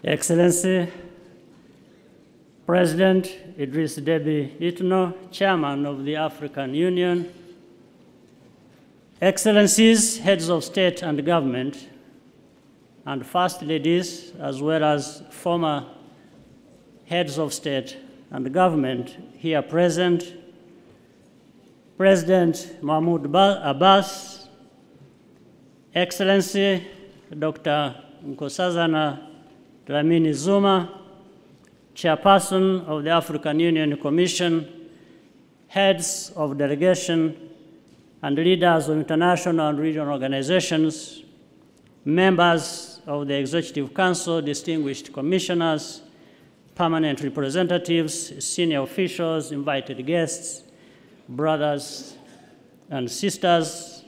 Excellency, President Idris Deby Itno, Chairman of the African Union, Excellencies, Heads of State and Government, and First Ladies, as well as former Heads of State and Government here present, President Mahmoud Abbas, Excellency Dr. Nkosazana Dlamini Zuma, Chairperson of the African Union Commission, heads of delegation, and leaders of international and regional organizations, members of the Executive Council, distinguished commissioners, permanent representatives, senior officials, invited guests, brothers and sisters,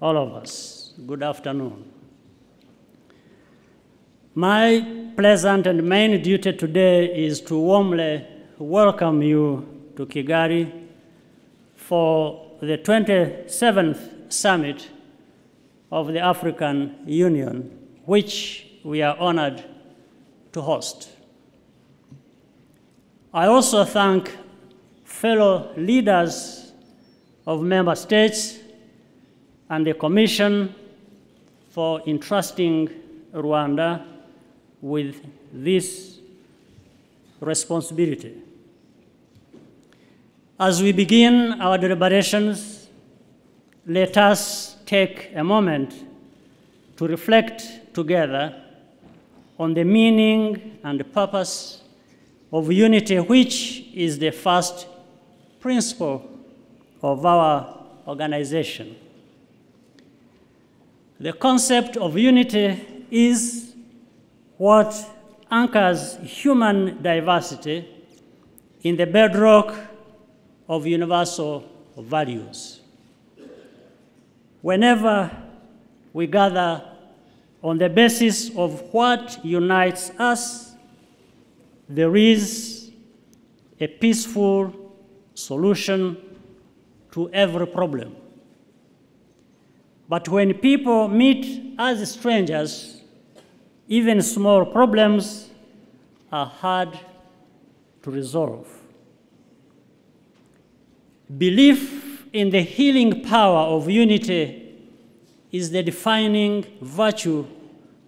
all of us, good afternoon. My pleasant and main duty today is to warmly welcome you to Kigali for the 27th Summit of the African Union, which we are honored to host. I also thank fellow leaders of member states and the Commission for entrusting Rwanda with this responsibility. As we begin our deliberations, let us take a moment to reflect together on the meaning and the purpose of unity, which is the first principle of our organization. The concept of unity is what anchors human diversity in the bedrock of universal values. Whenever we gather on the basis of what unites us, there is a peaceful solution to every problem. But when people meet as strangers, even small problems are hard to resolve. Belief in the healing power of unity is the defining virtue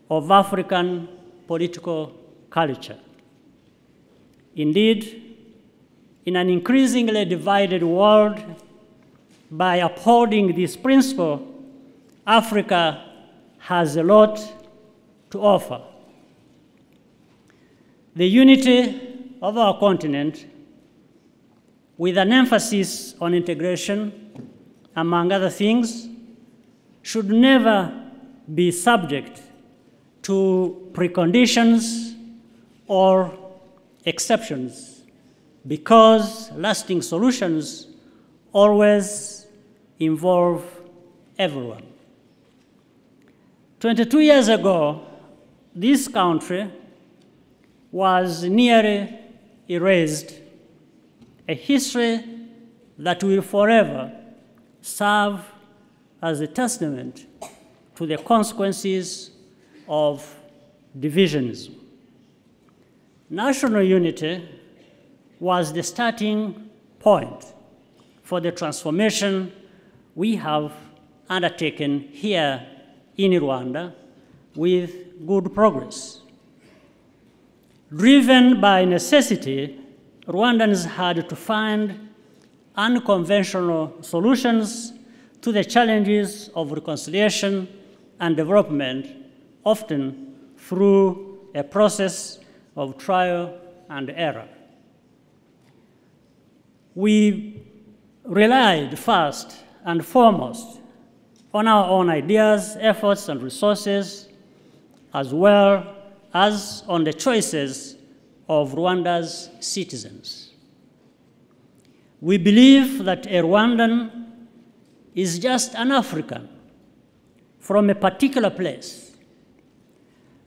of African political culture. Indeed, in an increasingly divided world, by upholding this principle, Africa has a lot to offer. The unity of our continent, with an emphasis on integration, among other things, should never be subject to preconditions or exceptions, because lasting solutions always involve everyone. 22 years ago, this country was nearly erased, a history that will forever serve as a testament to the consequences of divisionism. National unity was the starting point for the transformation we have undertaken here in Rwanda with good progress. Driven by necessity, Rwandans had to find unconventional solutions to the challenges of reconciliation and development, often through a process of trial and error. We relied first and foremost on our own ideas, efforts, and resources, as well as on the choices of Rwanda's citizens. We believe that a Rwandan is just an African from a particular place.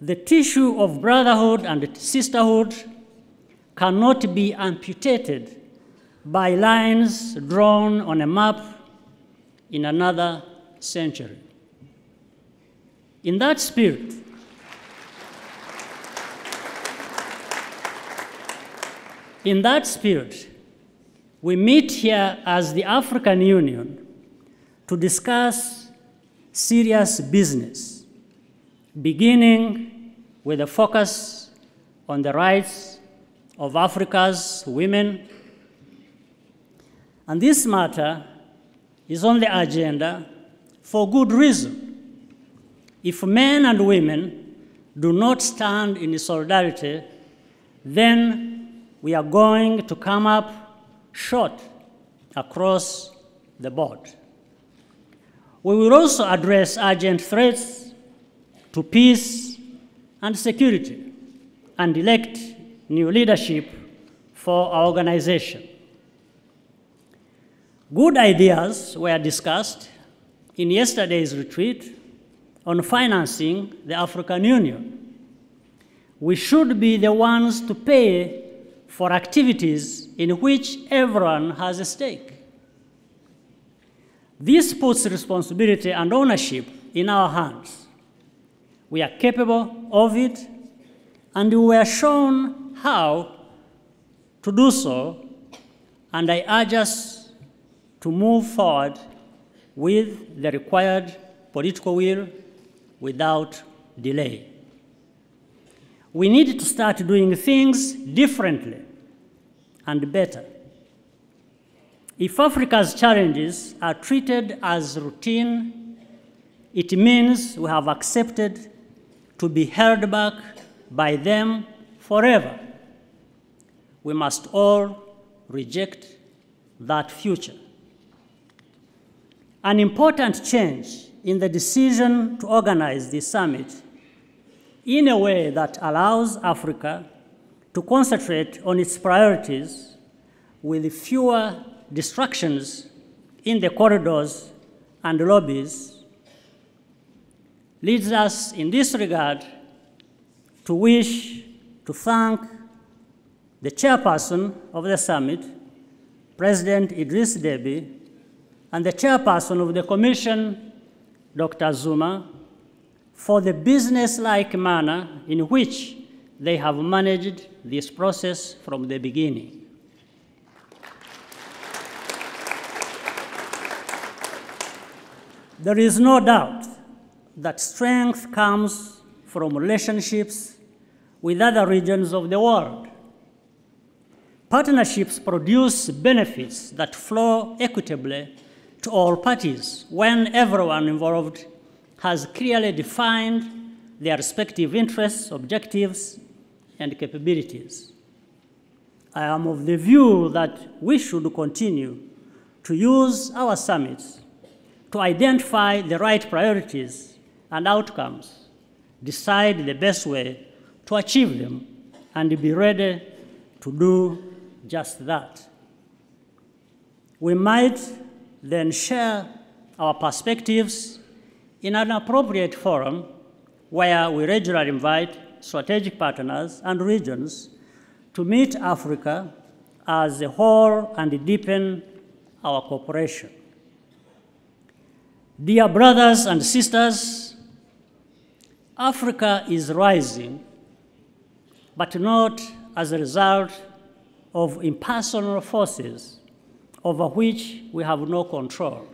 The tissue of brotherhood and sisterhood cannot be amputated by lines drawn on a map in another century. In that spirit, In that spirit, we meet here as the African Union to discuss serious business, beginning with a focus on the rights of Africa's women. And this matter is on the agenda for good reason. If men and women do not stand in solidarity, then we are going to come up short across the board. We will also address urgent threats to peace and security and elect new leadership for our organization. Good ideas were discussed in yesterday's retreat on financing the African Union. We should be the ones to pay for activities in which everyone has a stake. This puts responsibility and ownership in our hands. We are capable of it, and we were shown how to do so, and I urge us to move forward with the required political will without delay. We need to start doing things differently and better. If Africa's challenges are treated as routine, it means we have accepted to be held back by them forever. We must all reject that future. An important change in the decision to organize this summit in a way that allows Africa to concentrate on its priorities with fewer distractions in the corridors and lobbies leads us in this regard to thank the chairperson of the summit, President Idriss Deby, and the chairperson of the Commission, Dr. Zuma, for the business-like manner in which they have managed this process from the beginning. There is no doubt that strength comes from relationships with other regions of the world. Partnerships produce benefits that flow equitably to all parties when everyone involved has clearly defined their respective interests, objectives, and capabilities. I am of the view that we should continue to use our summits to identify the right priorities and outcomes, decide the best way to achieve them, and be ready to do just that. We might then share our perspectives in an appropriate forum where we regularly invite strategic partners and regions to meet Africa as a whole and deepen our cooperation. Dear brothers and sisters, Africa is rising, but not as a result of impersonal forces over which we have no control.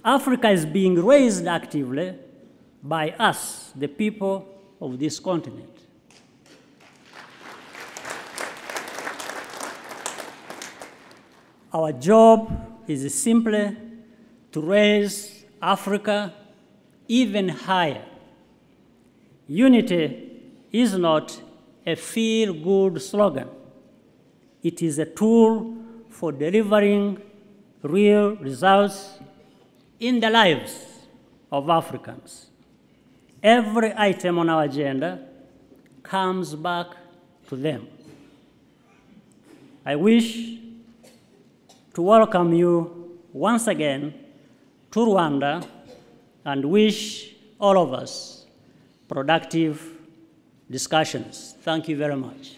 Africa is being raised actively by us, the people of this continent. Our job is simply to raise Africa even higher. Unity is not a feel-good slogan. It is a tool for delivering real results in the lives of Africans. Every item on our agenda comes back to them. I wish to welcome you once again to Rwanda and wish all of us productive discussions. Thank you very much.